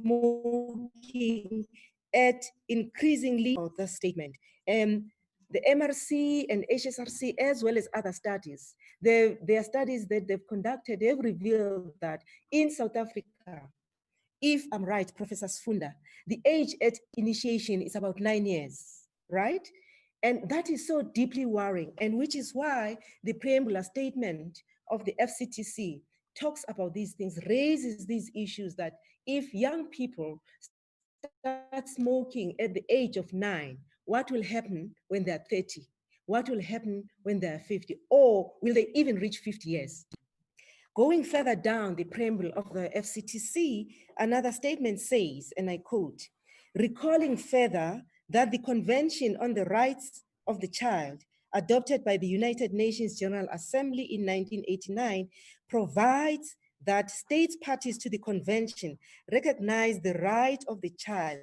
smoking at increasingly the statement. The MRC and HSRC, as well as other studies, their studies that they've conducted have revealed that in South Africa, if I'm right, Professor Sfunda, the age at initiation is about 9 years, right? And that is so deeply worrying, and which is why the preambular statement of the FCTC talks about these things, raises these issues that if young people start smoking at the age of 9, what will happen when they're 30? What will happen when they're 50? Or will they even reach 50 years? Going further down the preamble of the FCTC, another statement says, and I quote, recalling further that the Convention on the Rights of the Child, adopted by the United Nations General Assembly in 1989, provides that states parties to the convention recognize the right of the child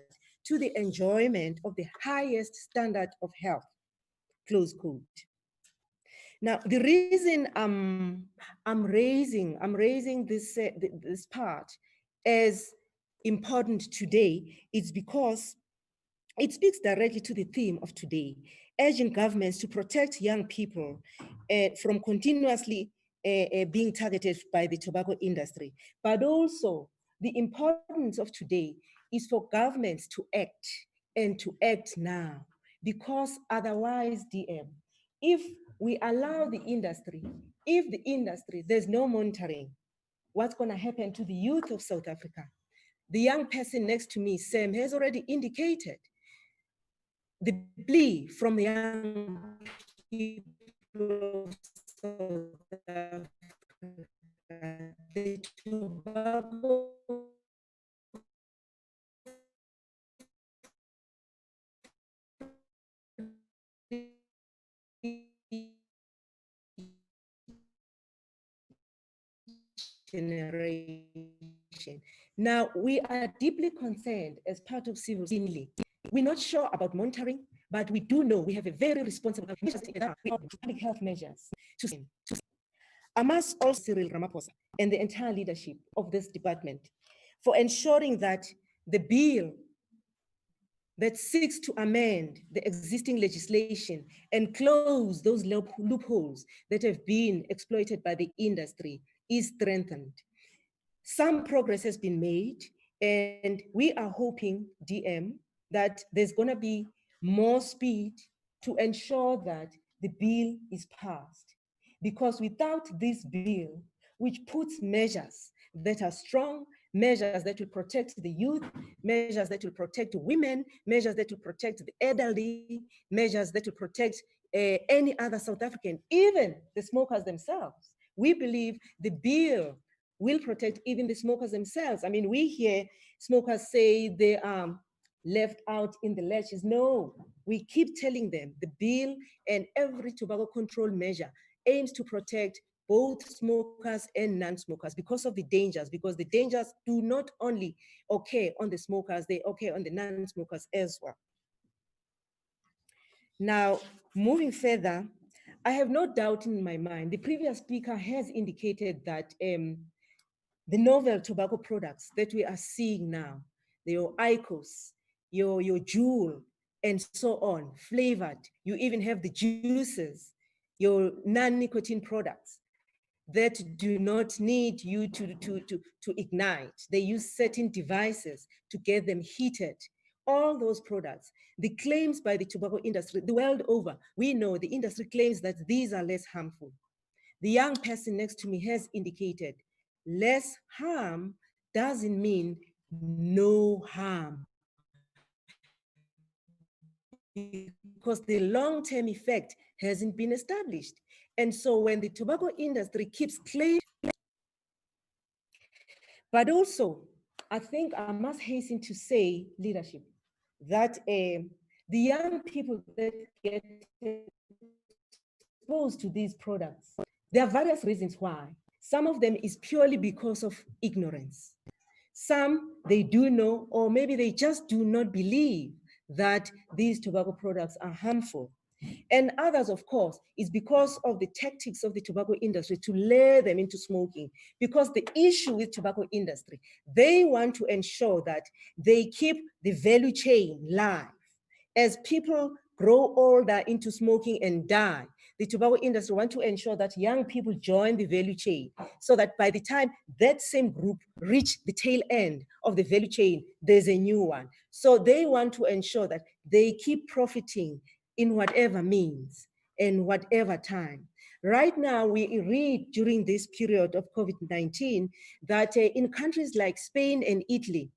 to the enjoyment of the highest standard of health, close quote. Now, the reason I'm raising this part as important today is because it speaks directly to the theme of today, urging governments to protect young people from continuously being targeted by the tobacco industry. But also, the importance of today is for governments to act, and to act now, because otherwise, DM, if we allow the industry, if the industry, there's no monitoring, what's going to happen to the youth of South Africa? The young person next to me, Sam, has already indicated the plea from the young people of South Africa, the tobacco generation. Now, we are deeply concerned as part of civil society. We're not sure about monitoring, but we do know we have a very responsible public health measures. I must also Cyril Ramaphosa and the entire leadership of this department for ensuring that the bill that seeks to amend the existing legislation and close those loopholes that have been exploited by the industry is strengthened. Some progress has been made, and we are hoping, DM, that there's going to be more speed to ensure that the bill is passed. Because without this bill, which puts measures that are strong, measures that will protect the youth, measures that will protect women, measures that will protect the elderly, measures that will protect any other South African, even the smokers themselves. We believe the bill will protect even the smokers themselves. I mean, we hear smokers say they are left out in the lurches. No, we keep telling them the bill and every tobacco control measure aims to protect both smokers and non-smokers because of the dangers, because the dangers do not only occur on the smokers, they occur on the non-smokers as well. Now, moving further, I have no doubt in my mind, the previous speaker has indicated that the novel tobacco products that we are seeing now, your IQOS, your Juul, and so on, flavored, you even have the juices, your non-nicotine products that do not need you to ignite. They use certain devices to get them heated. All those products, the claims by the tobacco industry, the world over, we know the industry claims that these are less harmful. The young person next to me has indicated less harm doesn't mean no harm, because the long-term effect hasn't been established. And so when the tobacco industry keeps claiming, but also, I think I must hasten to say, leadership, that the young people that get exposed to these products, there are various reasons why. Some of them is purely because of ignorance. Some they do know, or maybe they just do not believe that these tobacco products are harmful. And others, of course, is because of the tactics of the tobacco industry to lure them into smoking. Because the issue with tobacco industry, they want to ensure that they keep the value chain live. As people grow older into smoking and die, the tobacco industry want to ensure that young people join the value chain so that by the time that same group reach the tail end of the value chain, there's a new one. So they want to ensure that they keep profiting in whatever means and whatever time. Right now, we read during this period of COVID-19 that in countries like Spain and Italy,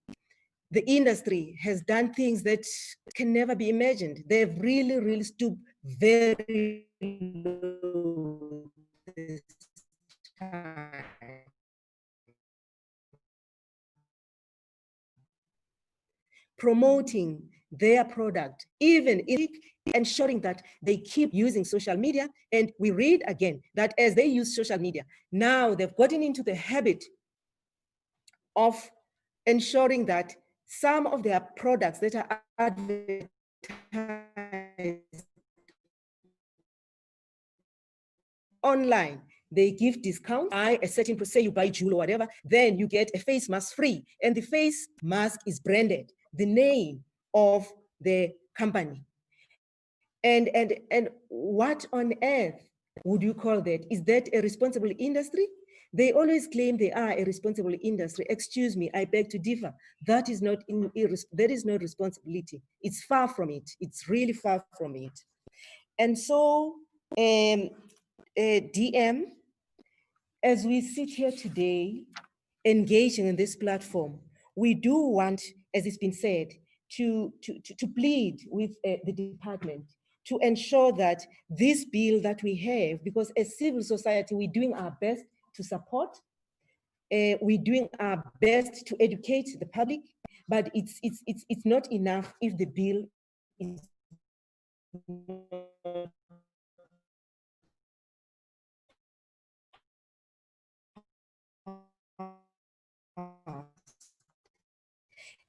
the industry has done things that can never be imagined. They've really stooped very low this time, promoting their product, even ensuring that they keep using social media. And we read again that as they use social media, now they've gotten into the habit of ensuring that some of their products that are advertised online, they give discounts. Buy a certain percent, say you buy jewel or whatever, then you get a face mask free. And the face mask is branded, the name of the company. And what on earth would you call that? Is that a responsible industry? They always claim they are a responsible industry. Excuse me, I beg to differ. That is not responsibility. It's far from it. It's really far from it. And so, DM, as we sit here today, engaging in this platform, we do want, as it's been said, to plead with the department to ensure that this bill that we have, because as civil society, we're doing our best to support, we're doing our best to educate the public, but it's not enough if the bill is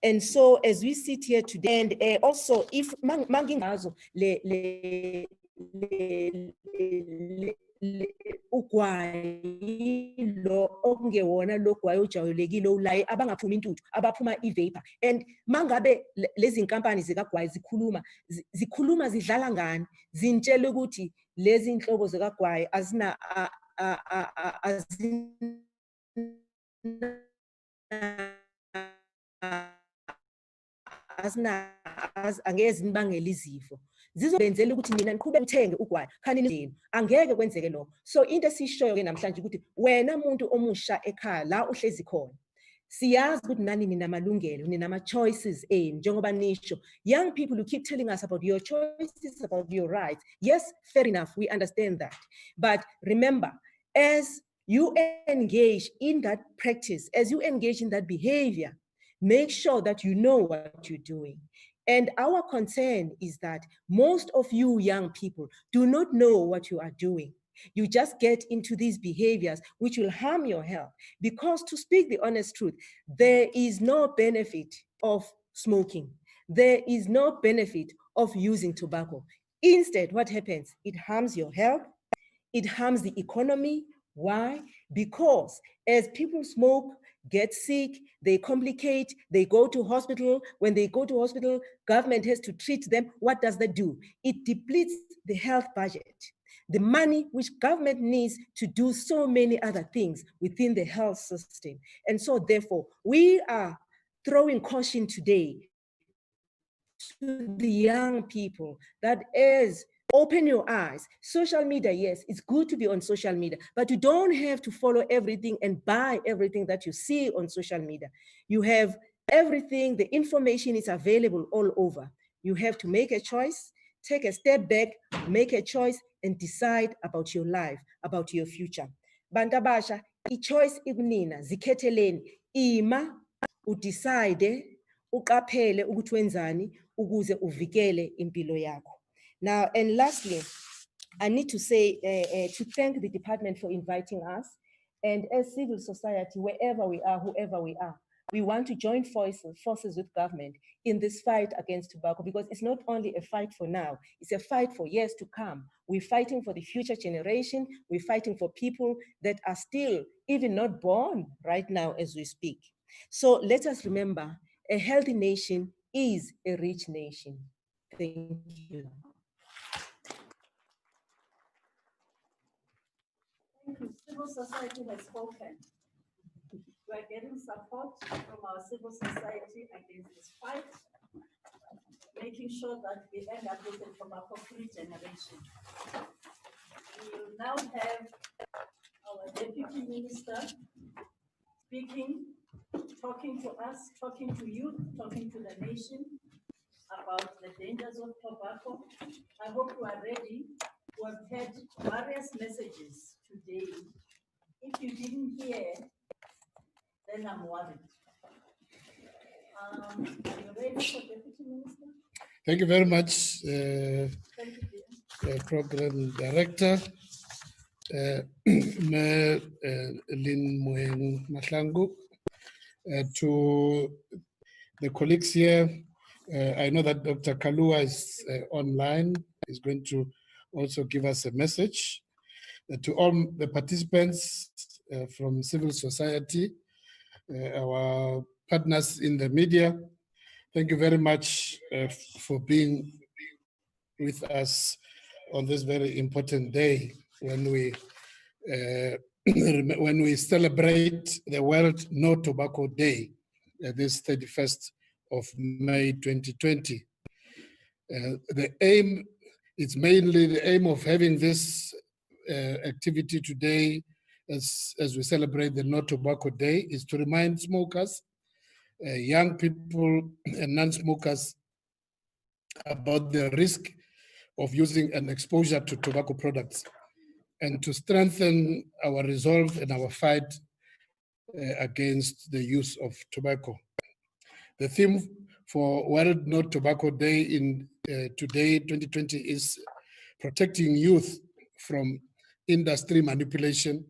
And so as we sit here today, and also if mangingazo ugwayi lo okungewona lo gwayi ojwayelekile ulaye abangaphuma intuthu abaphuma i-vapor. And mangabe lezi nkampani zikagwayi zikhuluma zidlala ngani, zintshela ukuthi lezi inhlobo zikagwayi azina angeke zinibangele izifo, zizobenzela ukuthi mina niqhubeke uthenge ugwayi khani angeke kwenzeke lokho. So into esishoyo-ke namhlanje ukuthi wena muntu omusha ekhaya la uhlezi khona, siyazi ukuthi nani ninamalungelo, ninama-choices enu njengoba nisho. Young people, you keep telling us about your choices, about your rights. Yes, fair enough, we understand that. But remember, as you engage in that practice, as you engage in that behavior, make sure that you know what you're doing. And our concern is that most of you young people do not know what you are doing. You just get into these behaviors which will harm your health. Because to speak the honest truth, there is no benefit of smoking. There is no benefit of using tobacco. Instead, what happens? It harms your health. It harms the economy. Why? Because as people smoke, get sick, they complicate, they go to hospital. When they go to hospital, government has to treat them. What does that do? It depletes the health budget, the money which government needs to do so many other things within the health system. And so therefore, we are throwing caution today to the young people that is, open your eyes. Social media, yes, it's good to be on social media, but you don't have to follow everything and buy everything that you see on social media. You have everything, the information is available all over. You have to make a choice, take a step back, make a choice, and decide about your life, about your future. Bantabasha, i-choice ikunina, zikhetheleni, ima, udecide, uqaphele ukuthi wenzani ukuze uvikele impilo yakho. Now, and lastly, I need to say, to thank the department for inviting us. And as civil society, wherever we are, whoever we are, we want to join forces with government in this fight against tobacco, because it's not only a fight for now, it's a fight for years to come. We're fighting for the future generation. We're fighting for people that are still even not born right now as we speak. So let us remember, a healthy nation is a rich nation. Thank you. Thank you. Civil society has spoken. We are getting support from our civil society against this fight, making sure that we end up with a tobacco-free generation. We will now have our Deputy Minister speaking, talking to us, talking to you, talking to the nation about the dangers of tobacco. I hope you are ready. We have had various messages today. If you didn't hear, then I'm worried. Are you ready for Deputy Minister? Thank you very much, Thank you, Program Director, Lynn Moeng Mahlangu, to the colleagues here. I know that Dr. Kalua is online, is going to also give us a message. To all the participants from civil society, our partners in the media, thank you very much for being with us on this very important day when we celebrate the World No Tobacco Day, this 31st of May 2020. The aim, it's mainly the aim of having this activity today as we celebrate the No Tobacco Day is to remind smokers, young people and non-smokers about the risk of using an exposure to tobacco products, and to strengthen our resolve and our fight against the use of tobacco. The theme for World No Tobacco Day in today, 2020, is protecting youth from industry manipulation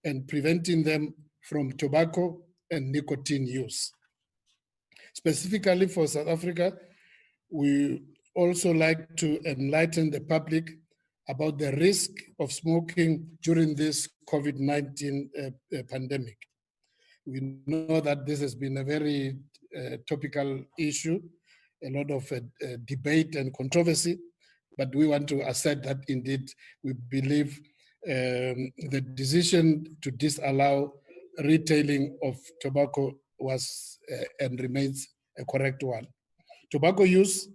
and preventing them from tobacco and nicotine use. Specifically for South Africa, we also like to enlighten the public about the risk of smoking during this COVID-19 pandemic. We know that this has been a very topical issue, a lot of debate and controversy, but we want to assert that indeed we believe the decision to disallow retailing of tobacco was and remains a correct one. Tobacco use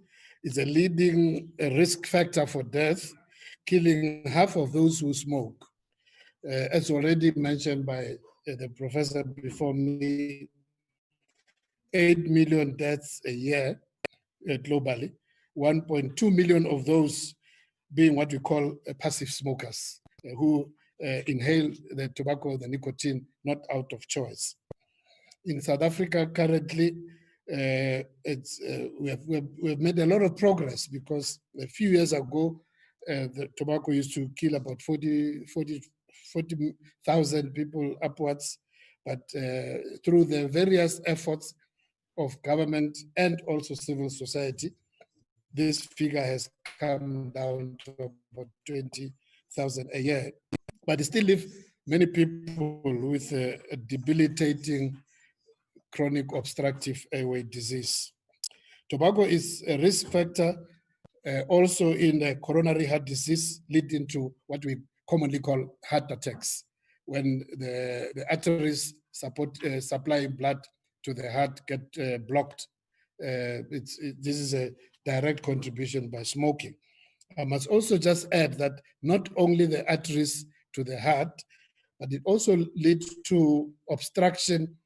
is a leading risk factor for death, killing half of those who smoke. As already mentioned by the professor before me, 8 million deaths a year globally, 1.2 million of those being what we call passive smokers who inhale the tobacco, the nicotine, not out of choice. In South Africa currently, we have made a lot of progress, because a few years ago, the tobacco used to kill about 40,000 people upwards, but through the various efforts of government and also civil society, this figure has come down to about 20,000 a year. But it still leaves many people with a debilitating chronic obstructive airway disease. Tobacco is a risk factor also in the coronary heart disease, leading to what we commonly call heart attacks, when the arteries supplying blood to the heart get blocked. This is a direct contribution by smoking. I must also just add that not only the arteries to the heart, but it also leads to obstruction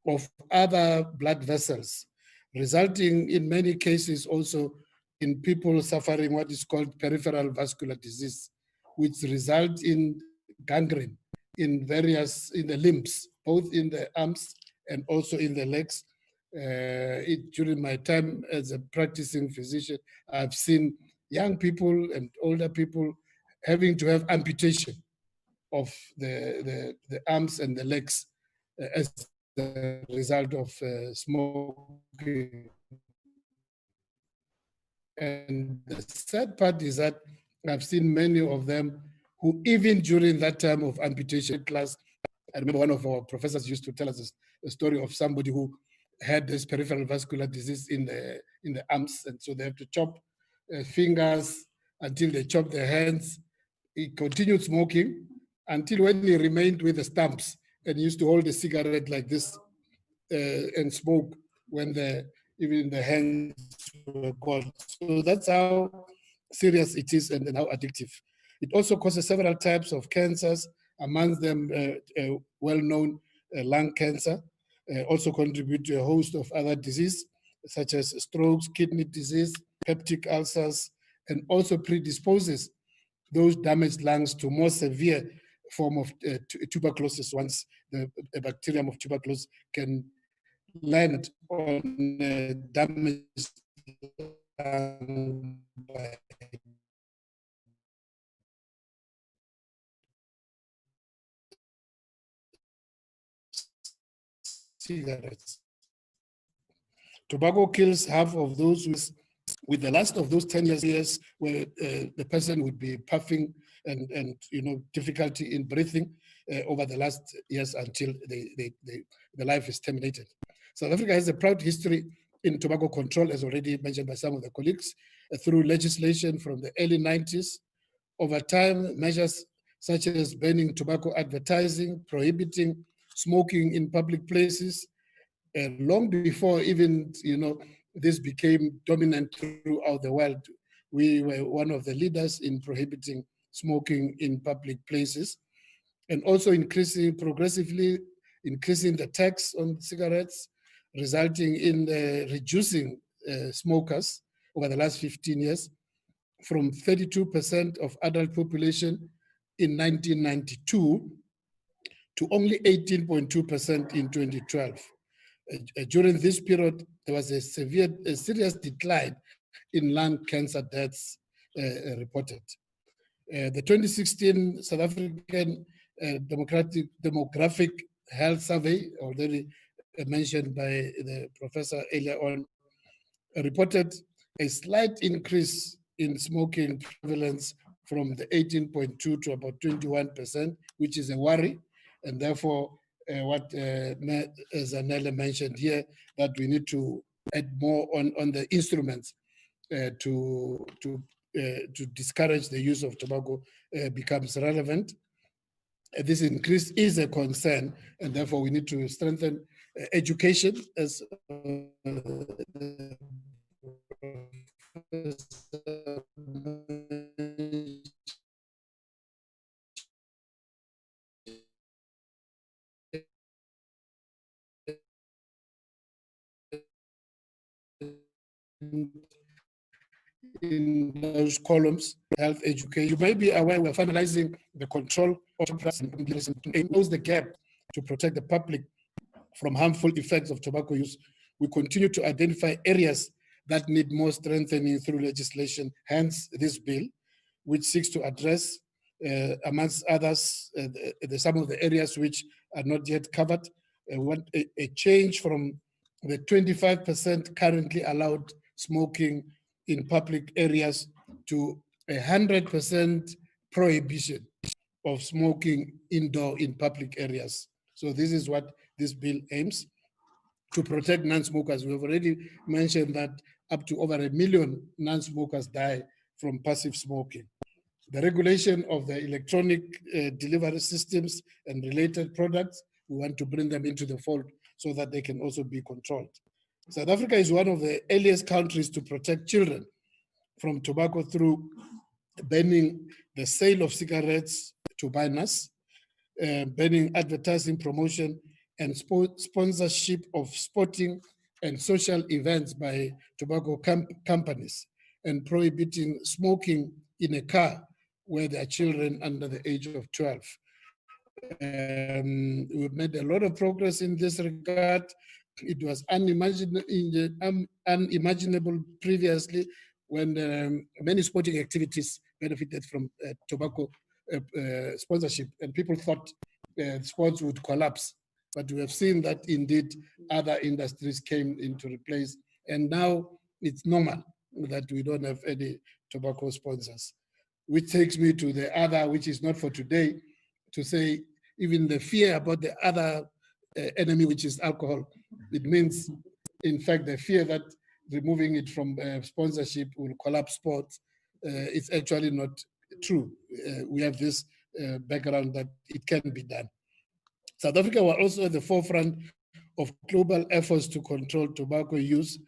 of other blood vessels, resulting in many cases also in people suffering what is called peripheral vascular disease, which result in gangrene in the limbs, both in the arms and also in the legs. During my time as a practicing physician, I've seen young people and older people having to have amputation of the arms and the legs as a result of smoking. And the sad part is that I've seen many of them who, even during that time of amputation class, I remember one of our professors used to tell us a story of somebody who had this peripheral vascular disease in the arms, and so they have to chop fingers until they chop their hands. He continued smoking until when he remained with the stumps and he used to hold a cigarette like this and smoke when even the hands were gone. So that's how serious it is and how addictive. It also causes several types of cancers, amongst them well-known lung cancer, also contribute to a host of other diseases such as strokes, kidney disease, peptic ulcers, and also predisposes those damaged lungs to more severe form of tuberculosis once the bacterium of tuberculosis can land on damaged lung by cigarettes. Tobacco kills half of those with the last of those 10 years where the person would be puffing and difficulty in breathing over the last years until the life is terminated. South Africa has a proud history in tobacco control, as already mentioned by some of the colleagues, through legislation from the early 90s. Over time, measures such as banning tobacco advertising, prohibiting smoking in public places, long before even this became dominant throughout the world. We were one of the leaders in prohibiting smoking in public places, and also progressively increasing the tax on cigarettes, resulting in reducing smokers over the last 15 years from 32% of adult population in 1992 to only 18.2% in 2012. During this period, there was a serious decline in lung cancer deaths reported. The 2016 South African Demographic Health Survey, already mentioned by the professor earlier on, reported a slight increase in smoking prevalence from the 18.2 to about 21%, which is a worry. And therefore, what Zanele mentioned here, that we need to add more on the instruments to discourage the use of tobacco becomes relevant. This increase is a concern, and therefore we need to strengthen education, as in those columns, health education. You may be aware we're finalizing the control of and close the gap to protect the public from harmful effects of tobacco use. We continue to identify areas that need more strengthening through legislation, hence this bill, which seeks to address, amongst others, some of the areas which are not yet covered. We want a change from the 25% currently allowed smoking in public areas to 100% prohibition of smoking indoor in public areas. So this is what this bill aims to protect non-smokers. We've already mentioned that up to over 1 million non-smokers die from passive smoking. The regulation of the electronic delivery systems and related products, we want to bring them into the fold so that they can also be controlled. South Africa is one of the earliest countries to protect children from tobacco through banning the sale of cigarettes to minors, banning advertising, promotion, and sponsorship of sporting and social events by tobacco companies, and prohibiting smoking in a car where there are children under the age of 12. We've made a lot of progress in this regard. It was unimaginable previously when many sporting activities benefited from tobacco sponsorship, and people thought sports would collapse. but we have seen that indeed other industries came into replace, and now it's normal that we don't have any tobacco sponsors. Which takes me to the other, which is not for today, to say even the fear about the other enemy, which is alcohol. It means, in fact, the fear that removing it from sponsorship will collapse sports. It's actually not true. We have this background that it can be done. South Africa was also at the forefront of global efforts to control tobacco use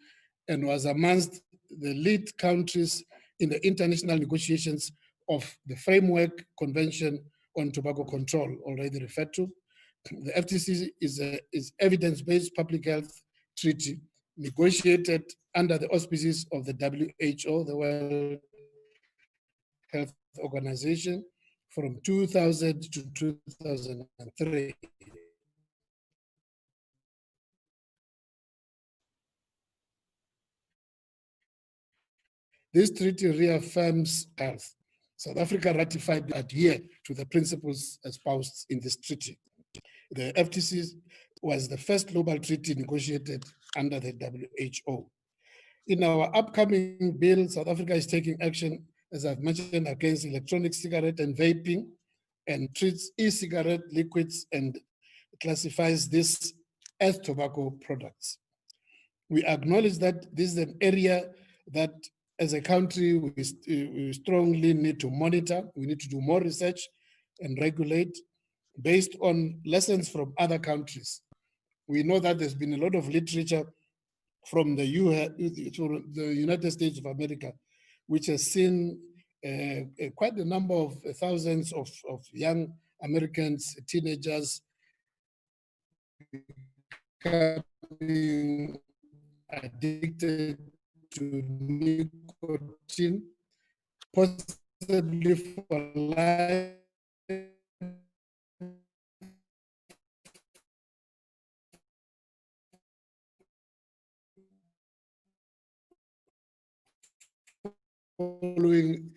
and was amongst the lead countries in the international negotiations of the Framework Convention on Tobacco Control, already referred to. The FTC is evidence-based public health treaty negotiated under the auspices of the WHO, the World Health Organization, from 2000 to 2003. This treaty reaffirms health. South Africa ratified and adhered to the principles espoused in this treaty. The FTC was the first global treaty negotiated under the WHO. In our upcoming bill, South Africa is taking action, as I've mentioned, against electronic cigarette and vaping, and treats e-cigarette liquids and classifies this as tobacco products. We acknowledge that this is an area that as a country, we strongly need to monitor. We need to do more research and regulate based on lessons from other countries. We know that there's been a lot of literature from the United States of America, which has seen quite a number of thousands of young Americans, teenagers, becoming addicted to nicotine, possibly for life, following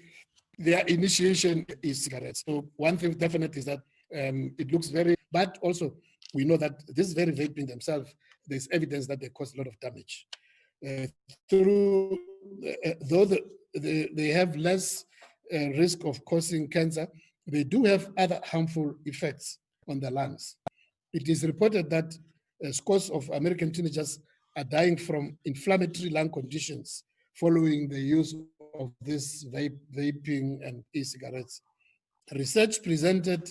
their initiation is cigarettes. So one thing definitely is that it looks very, but also we know that this very vaping themselves, there's evidence that they cause a lot of damage. Though they have less risk of causing cancer, they do have other harmful effects on the lungs. It is reported that scores of American teenagers are dying from inflammatory lung conditions following the use of this vaping and e-cigarettes. Research presented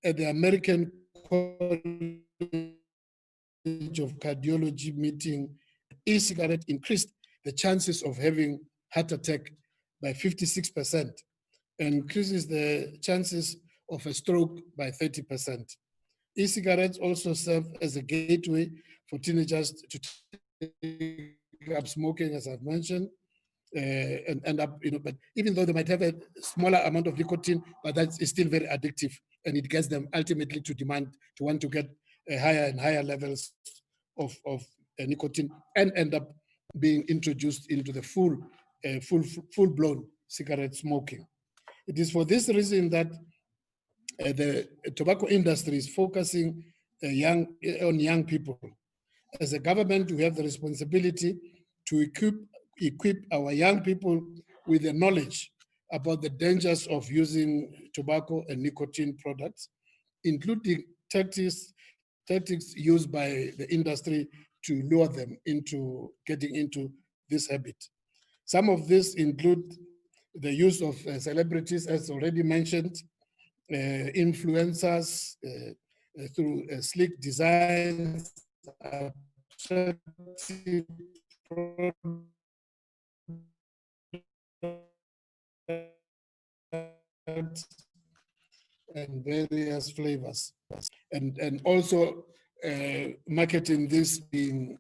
at the American College of Cardiology meeting, e-cigarette increased the chances of having heart attack by 56% and increases the chances of a stroke by 30%. E-cigarettes also serve as a gateway for teenagers to take up smoking, as I've mentioned, and end up, but even though they might have a smaller amount of nicotine, but that is still very addictive, and it gets them ultimately to want to get higher and higher levels of nicotine and end up being introduced into the full-blown cigarette smoking. It is for this reason that the tobacco industry is focusing on young people. As a government, we have the responsibility to equip our young people with the knowledge about the dangers of using tobacco and nicotine products, including tactics used by the industry to lure them into getting into this habit. Some of this include the use of celebrities, as already mentioned, influencers through sleek designs, attractive and various flavors, and also marketing this being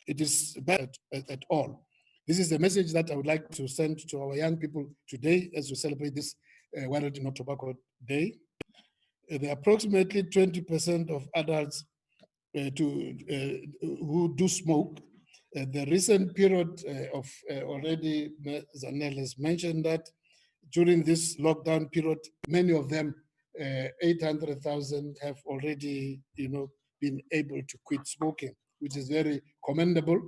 it is bad at all. This is the message that I would like to send to our young people today as we celebrate this World No Tobacco Day. The approximately 20% of adults who do smoke. The recent period of already Zanel has mentioned that during this lockdown period, many of them 800,000 have already, been able to quit smoking, which is very commendable.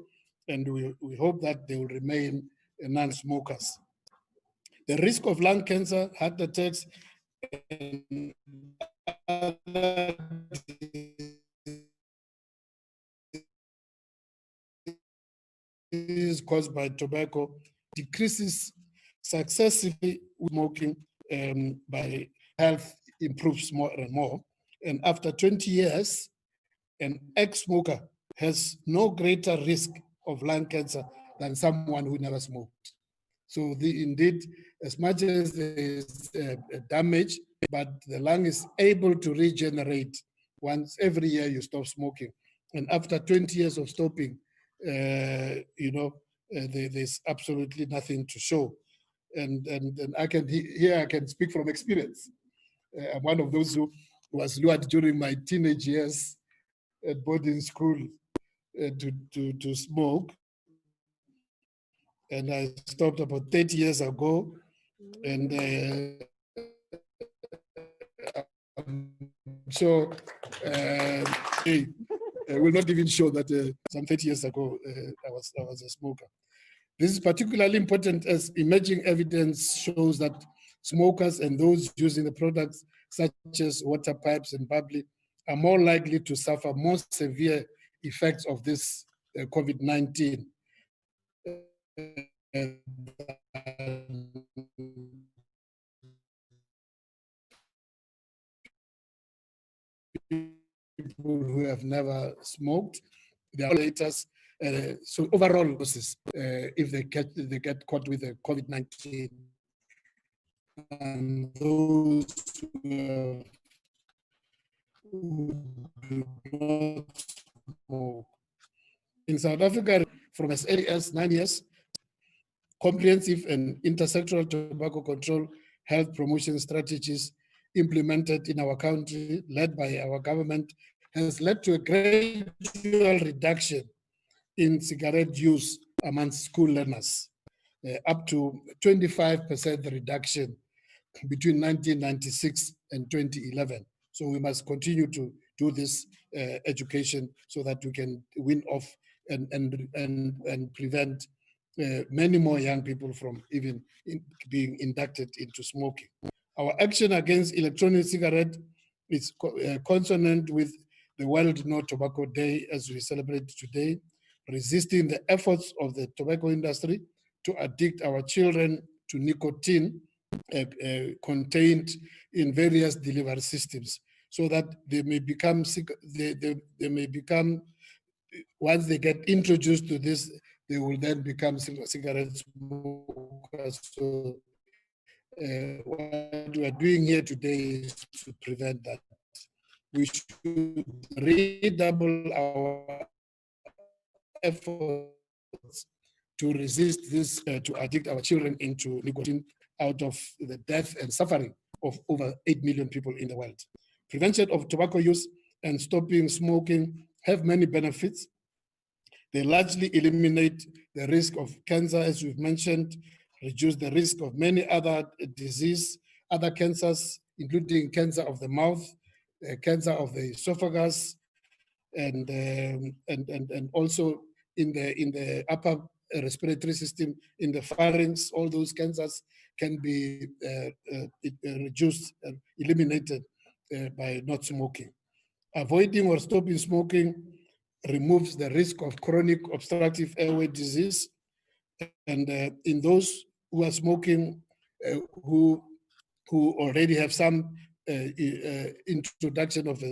And we hope that they will remain non-smokers. The risk of lung cancer, heart attacks, and other diseases caused by tobacco decreases successively with smoking, by health improves more and more. And after 20 years, an ex-smoker has no greater risk of lung cancer than someone who never smoked. So indeed, as much as there is damage, but the lung is able to regenerate once every year you stop smoking. And after 20 years of stopping, there's absolutely nothing to show. And I can speak from experience. I'm one of those who was lured during my teenage years at boarding school to smoke. And I stopped about 30 years ago. And I'm sure I will not even show that some 30 years ago I was a smoker. This is particularly important as emerging evidence shows that smokers and those using the products such as water pipes and bubbly are more likely to suffer more severe effects of this COVID-19 people who have never smoked. They are latest. So overall losses if they get caught with the COVID-19, and those who do not smoke. In South Africa, from as early as 9 years, comprehensive and intersectoral tobacco control health promotion strategies implemented in our country, led by our government, has led to a gradual reduction in cigarette use amongst school learners, up to 25% reduction between 1996 and 2011. So we must continue to do this education so that we can win off and prevent many more young people from even being inducted into smoking. Our action against electronic cigarette is consonant with the World No Tobacco Day as we celebrate today, resisting the efforts of the tobacco industry to addict our children to nicotine contained in various delivery systems, so that they may become once they get introduced to this, they will then become cigarette smokers. So what we are doing here today is to prevent that. We should redouble our efforts to resist this, to addict our children into nicotine out of the death and suffering of over 8 million people in the world. Prevention of tobacco use and stopping smoking have many benefits. They largely eliminate the risk of cancer, as we've mentioned, reduce the risk of many other other cancers, including cancer of the mouth, cancer of the esophagus, and also in the upper respiratory system, in the pharynx. All those cancers can be reduced and eliminated by not smoking. Avoiding or stopping smoking removes the risk of chronic obstructive airway disease. And in those who are smoking, who already have some introduction of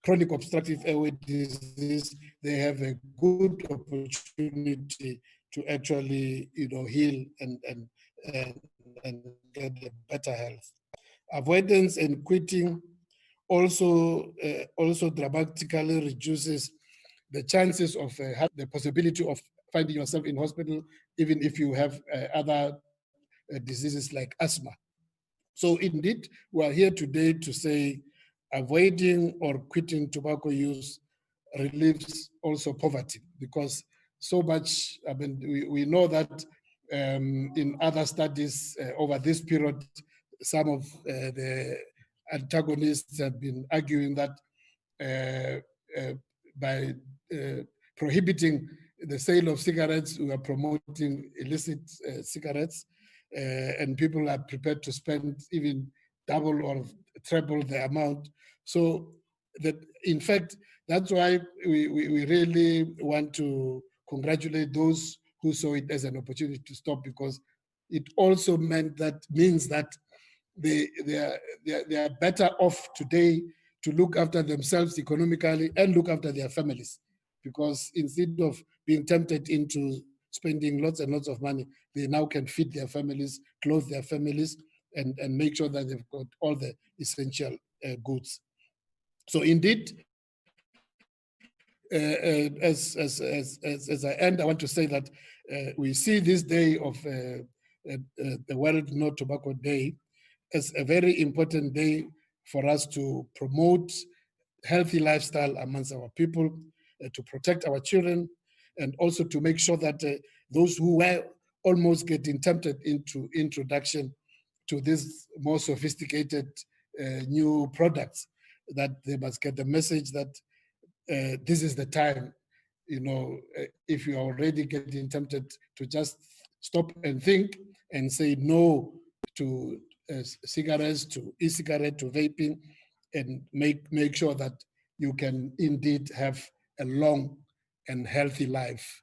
chronic obstructive airway disease, they have a good opportunity to actually, heal and get a better health. Avoidance and quitting also dramatically reduces the chances of the possibility of finding yourself in hospital, even if you have other diseases like asthma. So indeed, we are here today to say avoiding or quitting tobacco use relieves also poverty, because so much, we know that in other studies over this period, some of the antagonists have been arguing that by prohibiting the sale of cigarettes, we are promoting illicit cigarettes, and people are prepared to spend even double or treble the amount. So that, in fact, that's why we really want to congratulate those who saw it as an opportunity to stop, because it also means that they are better off today to look after themselves economically and look after their families, because instead of being tempted into spending lots and lots of money, they now can feed their families, clothe their families, and make sure that they've got all the essential goods. So indeed, as I end, I want to say that we see this day of the World No Tobacco Day as a very important day for us to promote healthy lifestyle amongst our people, to protect our children, and also to make sure that those who were almost getting tempted into introduction to these more sophisticated new products, that they must get the message that this is the time. You know, if you are already getting tempted, to just stop and think and say no to cigarettes, to e-cigarette, to vaping, and make sure that you can indeed have a long and healthy life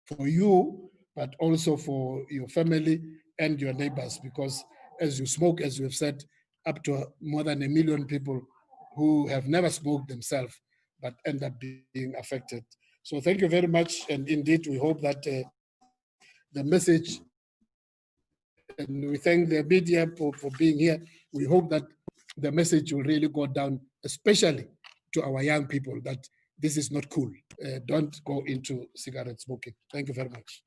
for you, but also for your family and your neighbors, because as you smoke, as we've said, up to more than 1 million people who have never smoked themselves but end up being affected. So thank you very much, and indeed we hope that the message, and we thank the media for being here. We hope that the message will really go down, especially to our young people, that this is not cool. Don't go into cigarette smoking. Thank you very much.